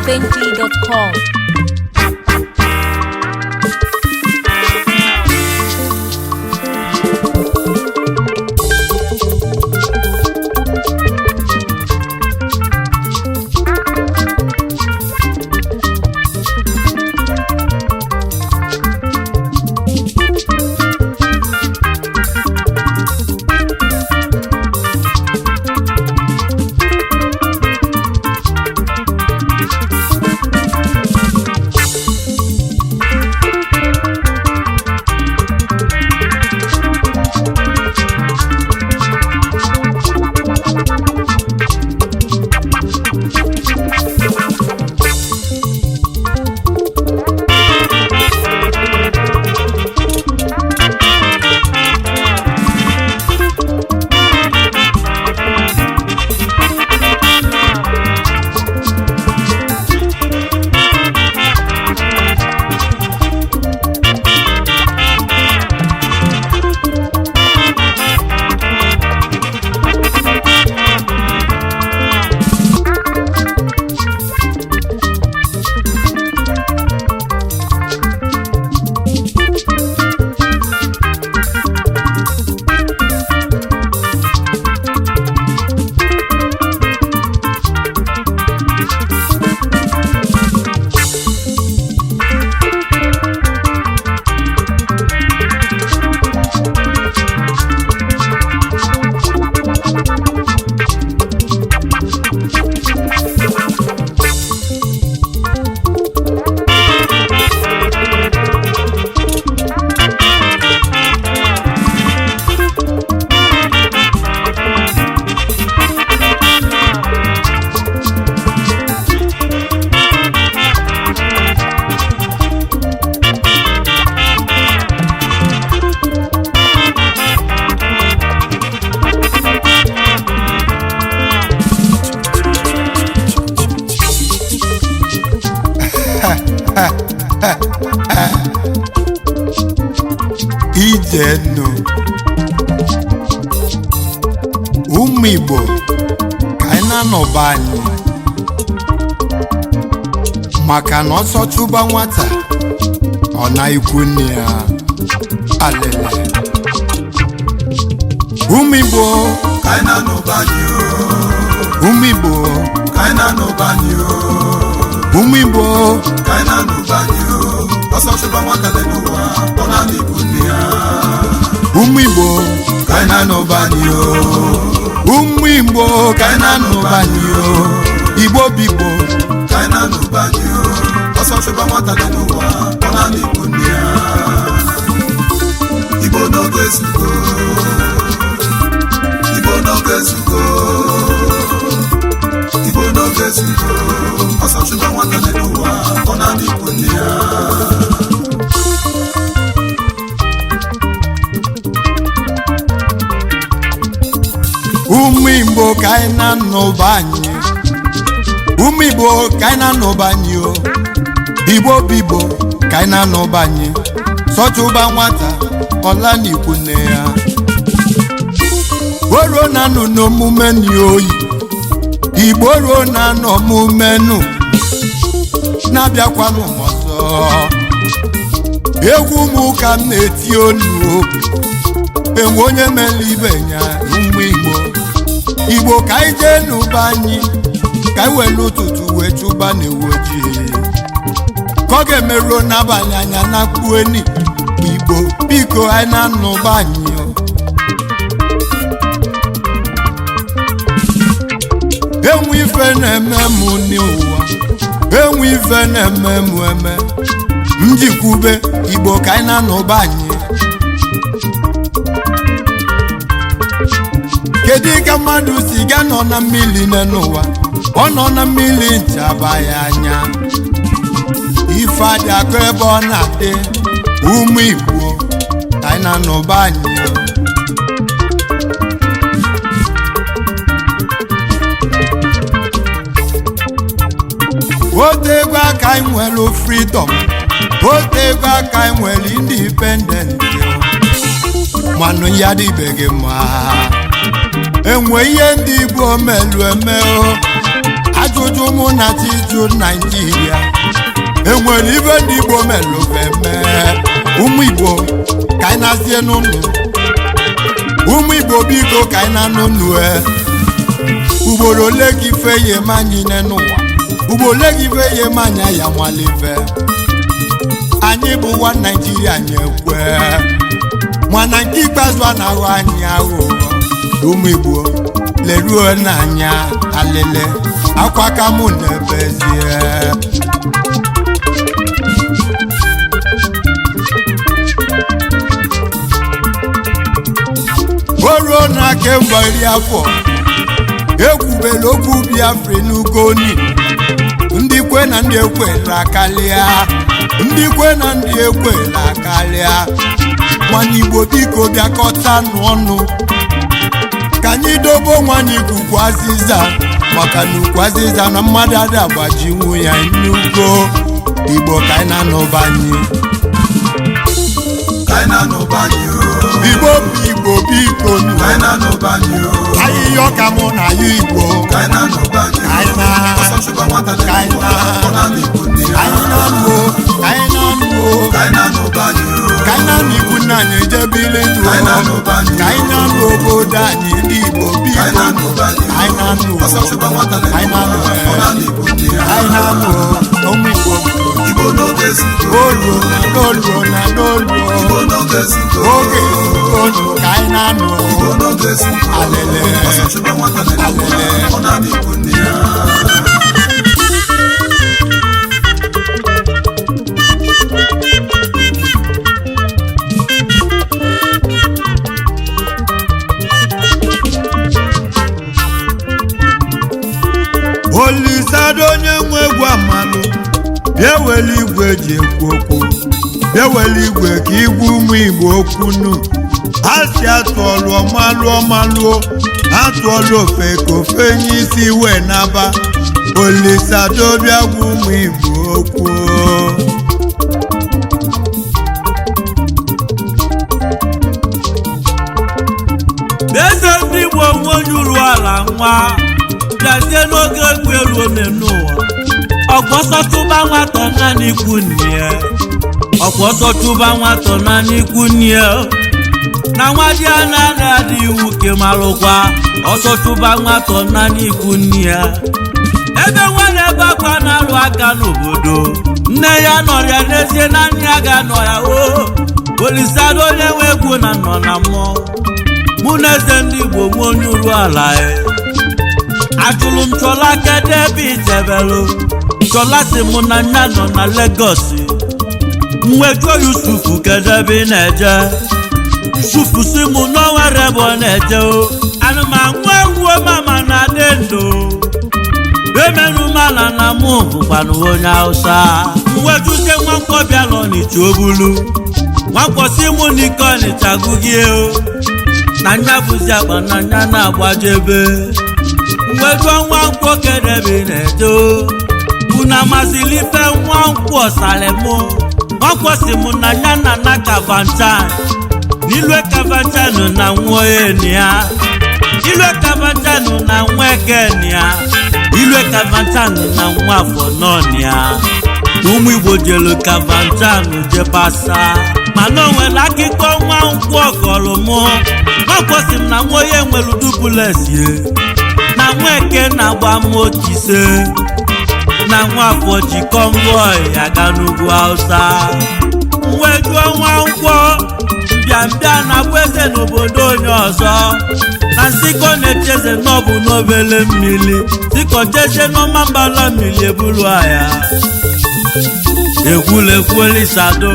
highlifeng.com. Ijenu ụmụ Igbo ka anyị na-anọba anyị maka na ọsọ chụba nwata ọ na-ikwu nne ya alele. Ụmụ Igbo ka anyị na-anọba anyị ụmụ Igbo ka anyị na-anọba anyị ụmụ Igbo ka anyị na-anọba anyị ọsọ chụba nwata n'ụwa ọ na-ikwu nne ya. ụmụ Igbo ka anyị na-anọba anyị ụmụ Igbo ka anyị na-anọba anyị Igbo bigbo ka anyị na-anọba anyị ọsọ chụba nwata n'ụwa ọ na-ikwu nne ya. Igbo n'oge Ezugo, Igbo n'oge Ezugo, Igbo n'oge Ezugo, ọsọ chụba nwata n'ụwa ọ na-ikwu nne ya. ụmụ Igbo ka anyị na-anọba anyị ụmụ Igbo ka anyị na-anọba anyị Igbo bigbo ka anyị na-anọba anyị sọchụba nwata ọla n'ikwu nne ya. Oruo na nụ n'omume nụ oyi Igbo ruo na n'omume nụ na-abịakwanụ ọzọ egwu m ka m na-eti olu enwe onye mere ibe ya. ụmụ Igbo ka anyị jee n'ụba anyị ka anyị were ụtụtụ wee chụba na-ewu ojii ka ọ ga-emeruo n'abalị anya na kpueni. Igbo biko anyị na-anọba anyị enwe ife na-eme m n'ụwa enwe ife na-eme m eme njikwube Igbo ka anyị na-anọba anyị. Kedu ka mmadụ si ga nọ na mmiri n'ụwa ọ nọ na mmiri nchaba ya anya ife adị akụ ebe ọ na-adị. ụmụ Igbo ka anyị na-anọba anyị ote ego aka anyị nwere freedom ote ego aka anyị nwere independent manụ ya dịbeghị mma enwe ihe ndị Igbo melu eme ajụjụ mụ na chiju Naijiria enwere ibe ndị Igbo melụveme ụmụ Igbo ka anyị na-azie n'ụlọ ụmụ Igbo biko ka anyị na-anụ nụ ugboro ole gị ife ye manyị n'ụwa ugboro ole gị ife ye manya ya nwalive anyị bụ nwa Naijiria nyekwe mana nke ikpeazụ a na-ahụ anyị aghụghọ ụmụ Igbo leruo n'anya alele akwa ka mụ na-ebezie o ruo na kemgbe 10 afọ ekwubela okwu Biafra n'ugoni ndị kwe na ndị ekwela akarịa ndị kwe na ndị ekwela akarịa nwanyị Igbo biko bịakọta n'ọnụ ka anyị dobo nwanyị ugwu azịza maka na ugwu azịza na mmadụ ada agbajinwu ya n'ugo Igbo ka anyị na-anọba anyị Igbo bụ Igbo biko ahịhịa ọka mụ na ya Igbo ka anyị na-anụ ikwu nna anyị ejebili ka anyị na-anụ obodo anyị ndị Igbo biko anyị na-anụ ụmụ Igbo oluo na n'oluo oge olu ka anyị na-anụ alele Olisado onye nwe egwu amalụ bịa weli igwe eji ekwu okwu bịa weli igwe ka igwe ụmụ Igbo okwunu asị atụọlụ ọmalụọ atụọlụ ofe ka ofe nye isi iwe n'aba Olisado bịa gwa ụmụ Igbo okwu eze ndị Igbo onye uru ala nwa bịazie n'oge egwu elu ome n'ụwa ọgbọsọtụba nwatọ naanị ikwu nne ọgbọsọtụba nwatọ naanị ikwu nne na nwa dị anaghị adị iwu ke malụkwa ọsọtụba nwatọ naanị ikwu nne ebe nwa na-ebe akwa na-alụ aka n'obodo nne ya nọrịa n'ezie na nne ya ga-anọ ya Olisado onye nwe egwu na nọ na mmụọ mụ na eze ndị Igbo nwe onye uru ala ajụlụ m Chọla kedebe itebelu Chọla si mụ na nya nọ na Lagos mwejuo Yusufu kedebe ị na-eje Yusufu si mụ n'onwere ebe ọ na-eje anụmanụ ewuo mama na adị ndụ emerụ mala na mụ bụkwanụ onye Hausa mwejuzie nwankwọ bịa n'Ọnịcha obulu nwankwọ si mụ n'ike Ọnịcha gụgie na nya bụzi akpa na nya na-agbajebe mwejuo nwankwọ kedebe ị na-eje una mazili fe nwankwọ salemo nwankwọ si mụ na nya na Kavanchan n'ilwe Kavanchan na nwoenia ilwe Kavanchan na nwekenia ilwe Kavanchan na nwafọ nọnia ụmụ Igbo jelu Kavanchan jebasa mana o nwere akụkọ nwankwọ kọrọ mụ nwankwọ si m na nwoye nwere dubulesie na nweke na-agba motise na nwafọ ji konvoi aga n'ugwu Hausa mwejuo nwankwọ mbịambịa na bụ eze n'obodo onye ọzọ na nsịkọ na-echeze n'ọbụ n'obele mmiri sịkọ cheche n'ọma mbala mmiri ebulu ahịa egwulegwu Olisado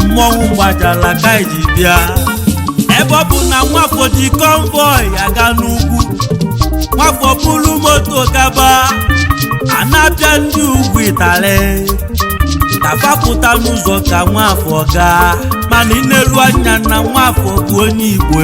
mmọnwụ gbajala ka iji bịa ebe ọ bụ na nwafọ ji konvoi aga n'ugwu nwafọ bulu moto gaba a na-abịa ndị ugwu Itali tafapụta n'ụzọ ka nwafọ gaa mana ị na-eru anya na nwafọ bụ onye Igbo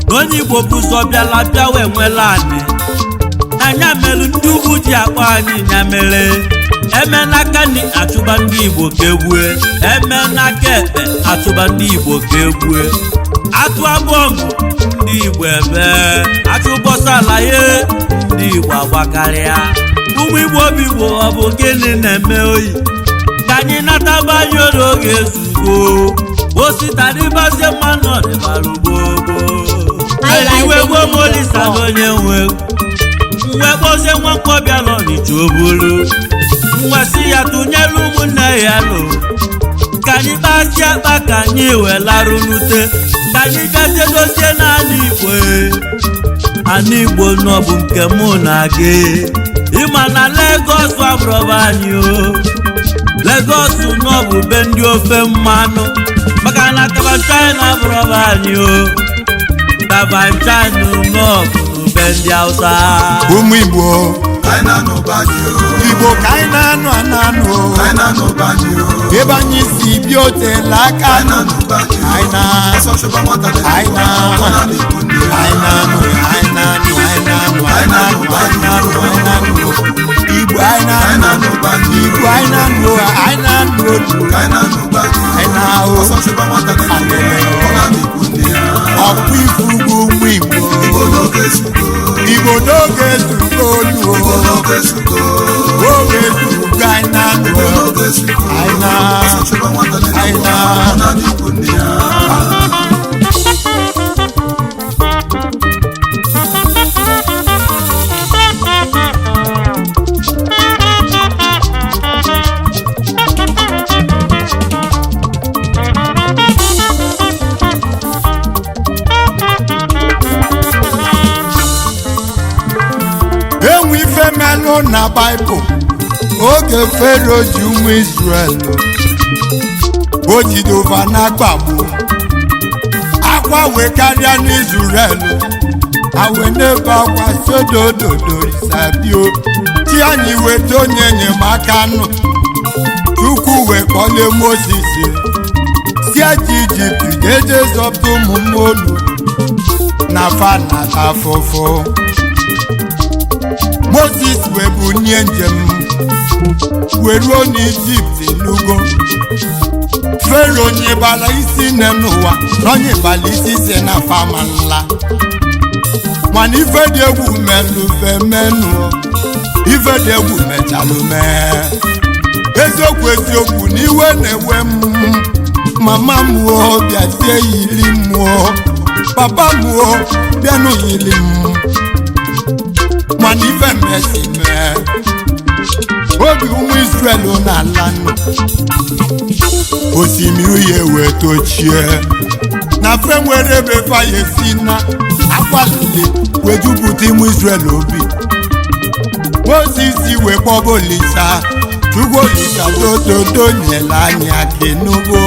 na onye Igbo bụ ụzọ bịala bịa wee nwela anị anya mere ndị ugwu ji akpọ anyị nyamere emenaka ni achụba ndị Igbo ka egbue emenaka ekpe achụba ndị Igbo ka egbue atụ abọmụ ndị Igbo ebe achụbọsala ye ndị ndị Igbo agbakarịa. Ụmụ Igbo obi Igbo ọ bụ gịnị na-eme oyi ka anyị nataba anyị oge ezugo osita dịbazie mmanụ ọdịbara ugbo iwe gbo molisa na onye nwe mgbe kpozie nwankọbịa nọ n'iju obulu mwesi ya tụnyere ụmụnne ya lụ ka anyị kpazie akpa ka anyị welarụ n'ute ka anyị gazie dozie n'ala Igbo ana Igbo n'ọbụ nke mụ na gị ịma na Lagos abụrọba anyị o Lagos n'ọbụ be ndị ofe mmanụ maka na China abụrọba anyị o China n'ọbụ be ndị Hausa. Ụmụ Igbo Igbo ka anyị na-anụ anụ ebe anyị si bịa otela aka Igbo ọkpụ ifugu ụmụ Igbo n'oge ezugo olu oge ezugo anyị na-anụ enwe ife melụ na Baịbụl oge Fero ji ụmụ Izrel o jidova na-akpagbu akwa wee karịa n'Izrel awe n'ebe akwa sodododo isabio ti anyị weta onye enyemaka nụ Chukwu wee kpọlie Moses si eji Ijipt ga-eje zọpụta ụmụ mmolu na fana afụfụ Moses wee bunie njem wee ruo n'Ijipt n'ugo Fero nyebala isi nne n'ụwa n'onyebala isi si na fama nla mana ife dị egwu melụvemenụ ife dị egwu mechalụ mee eziokwu na iwe na-ewe mama mụọ bịazie yiri mmụọ papa mụọ bịanụ yiri mana ife mmesi mee obi ụmụ Izrel n'ala nụ osimiri ya wee tochie na fe nwere ebe faya si na akwalili wee jupụta ụmụ Izrel obi Moses wee kpọba Olisa Chukwu Olisa dododo nyela anyị aka n'ugbo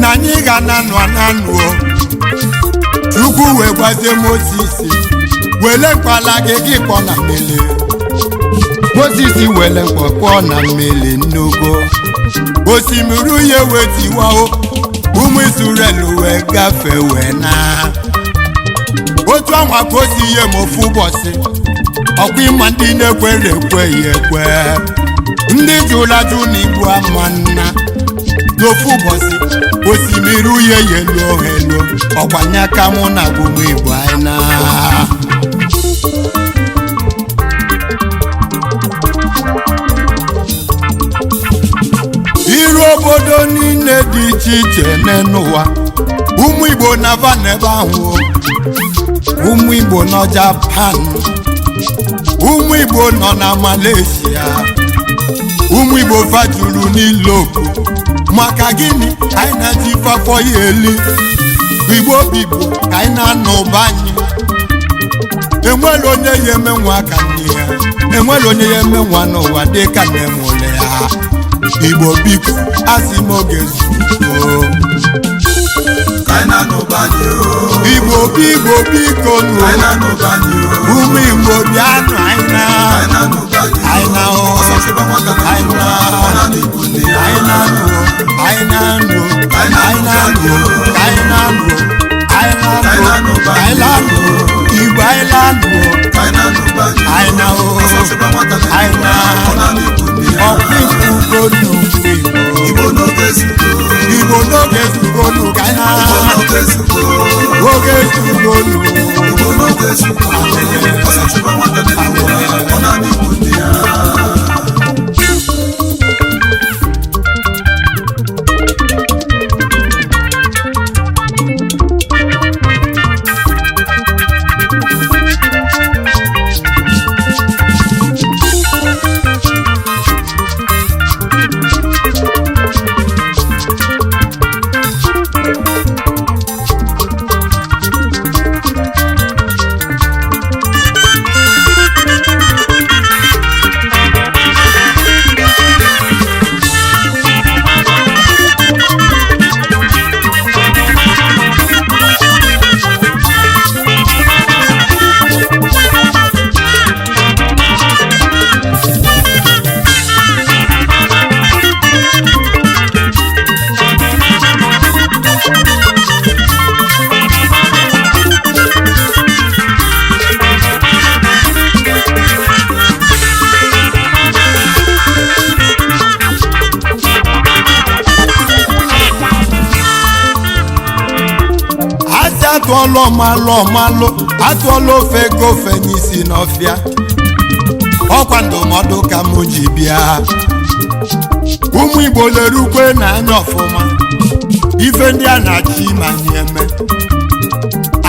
na anyị ga nanụ Chukwu wee gwazie Moses wele mkpala gị kpọ na mmiri Moses wele mkpọ na mmiri n'ugbo osimiri uhie wee tiwao ụmụ Izrel wee gafee wee na otu anwa ka o si ihe ma ofu ụbọchị ọkwa ịma ndị na-ekwere ekweghị ekwe ndị jụrụ ajụ na Igbo ama nna n'ofu ụbọchị osimiri uhie yelu ohelu ọkwanye aka mụ na ụmụ Igbo anyị na iru obodo niile dị iche iche n'ụwa ụmụ Igbo na-aba n'ebe ahụ ụmụ Igbo nọ Japan ụmụ Igbo nọ na Malaysia ụmụ Igbo fajuru n'Iloku maka gịnị anyị na-eji fafọ ya eli Igbo Igbo ka anyị na-anọ ụba anyị enwere onye ya eme nwa ka nne ya enwere onye ya eme nwa n'ụwa dị ka nne m ụlọ ya Igbo biko asị m oge zuo Igbo biko nụ ụmụ Igbo bịanụ anyị na Igbo Igbo n'oge zugolu ka oge zugolu ga-ezugo ọsọ chụba nwata dị n'ụwa ọ na-adị Igbo ndị ya. atụọla ọmalụ atụọla ofe gofe n'isi n'ọfịa ọkwa ndụmọdụ ka mụ ji bịa ụmụ Igbo lerukwe n'anya ọfụma ife ndị a na-achị ma anyị eme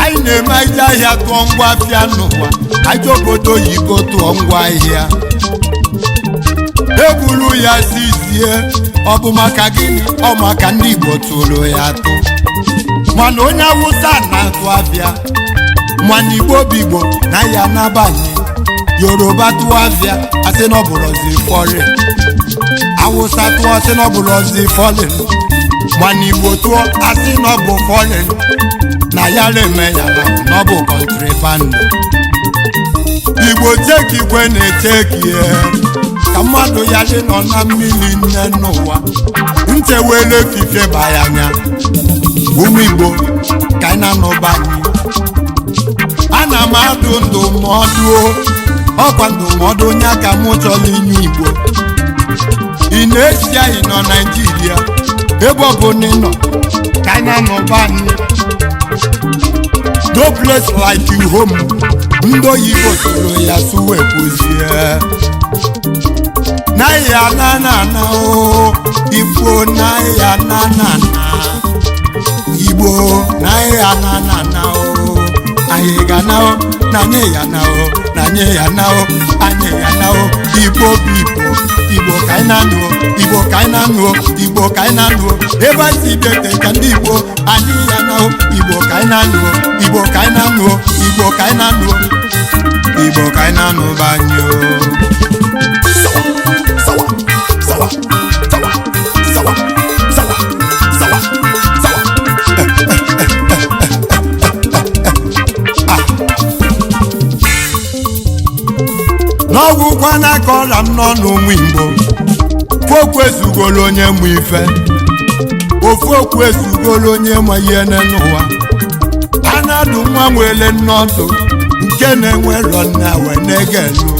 anyị na-eme ije ahịa tụọ ngwa afịa n'ụwa aja obodo oyibo tụọ ngwa ahịa ebulu ya sizie ọ bụ maka gịnị ọ maka ndị Igbo tụrụ ya tụ mana onye Awụsa na-atụ afịa mana Igbo bụ Igbo na ya n'abalị Yoruba tụọ afịa asị na ọ bụrụzi fọrịn Awụsa tụọ asị na ọ bụrụzi fọrịn mana Igbo tụọ asị na ọ bụ fọrịn na ya na-eme ya na ọ bụ kọntriband Igbo cheki igwe na-echeki ka mmadụ ya dị nọ na mmiri nne n'ụwa nchewele efifie baya anya ụmụ Igbo ka anyị na-anọba anyị ana m adụ ndụmọdụ ọkwa ndụmọdụ onye aka m chọrọ inye Igbo ị na-esi anyị nọ Naịjirịa ebe ọ bụ na ị nọ ka anyị na-anọba anyị no place like you home ndị oyibo soro ya suwe kwuzie na ya na o Igbo na ya na Igbo na ya na o anyị ga na o na nye ya na o na nye ya na o anyị ya na o Igbo bụ Igbo ka anyị na-anụ Igbo ka anyị na-anụ Igbo ka anyị na-anụ ebe anyị si bete ka ndị Igbo anyị ya na o Igbo ka anyị na-anụ Igbo ka anyị na-anụ Igbo ka anyị na-anụ Igbo ka anyị na-anụ banyo sawa sawa sawa sawa sawa sawa sawa n'ọgwụkwa n'aka ọla m n'ọnụ ụmụ Igbo okwu ezugolo onye mụ ife ofu okwu ezugolo onye ma ihe n'ụwa a na-adụ nwa nwere nnọdụ nke na-enwe rọnna wee na-ege elu